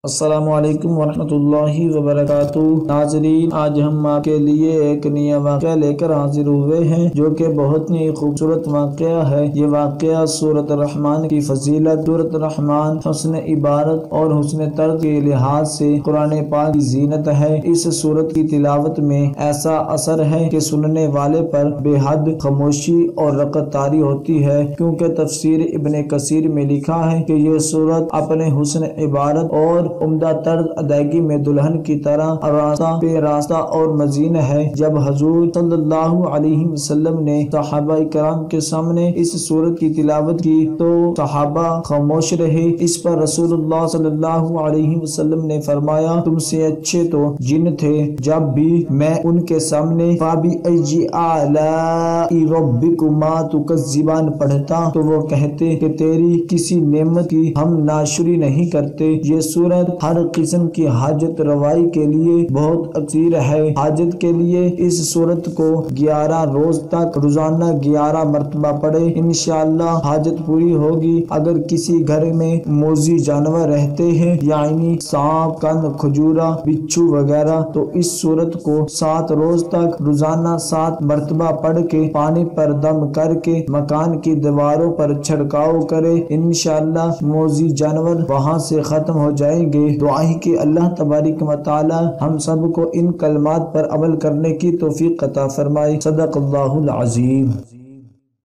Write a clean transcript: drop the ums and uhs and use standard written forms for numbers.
السلام علیکم ورحمۃ اللہ وبرکاتہ۔ ناظرین، آج ہم آپ کے لیے ایک نیا واقعہ لے کر حاضر ہوئے ہیں جو کہ بہت ہی خوبصورت واقعہ ہے۔ یہ واقعہ سورۃ الرحمن کی فضیلت، سورۃ الرحمن حسن عبارت اور حسن طرز کے لحاظ سے قرآن پاک کی زینت ہے۔ اس سورت کی تلاوت میں ایسا اثر ہے کہ سننے والے پر بے حد خاموشی اور رغبت طاری ہوتی ہے، کیونکہ تفسیر ابن کثیر میں لکھا ہے کہ یہ سورت اپنے حسن عبارت اور عمدہ طرز ادائیگی میں دلہن کی طرح راستہ پہ راستہ اور مزین ہے۔ جب حضور صلی اللہ علیہ وسلم نے صحابہ کرام کے سامنے اس سورت کی تلاوت کی تو صحابہ خاموش رہے۔ اس پر رسول اللہ صلی اللہ علیہ وسلم نے فرمایا، تم سے اچھے تو جن تھے جب بھی میں ان کے سامنے فَبِأَيِّ آلَاءِ رَبِّكُمَا تُكَذِّبَانِ پڑھتا تو وہ کہتے کہ تیری کسی نعمت کی ہم ناشکری نہیں کرتے۔ یہ سورت ہر قسم کی حاجت روائی کے لیے بہت اثیر ہے۔ حاجت کے لیے اس سورت کو 11 روز تک روزانہ 11 مرتبہ پڑھے، انشاءاللہ حاجت پوری ہوگی۔ اگر کسی گھر میں موذی جانور رہتے ہیں یعنی سانپ، کن، کھجورا، بچھو وغیرہ، تو اس سورت کو 7 روز تک روزانہ 7 مرتبہ پڑھ کے پانی پر دم کر کے مکان کی دیواروں پر چھڑکاؤ کرے، انشاءاللہ موذی جانور وہاں سے ختم ہو جائیں گے۔ دعا ہے کہ اللہ تبارک و تعالی ہم سب کو ان کلمات پر عمل کرنے کی توفیق عطا فرمائے۔ صدق اللہ العظیم۔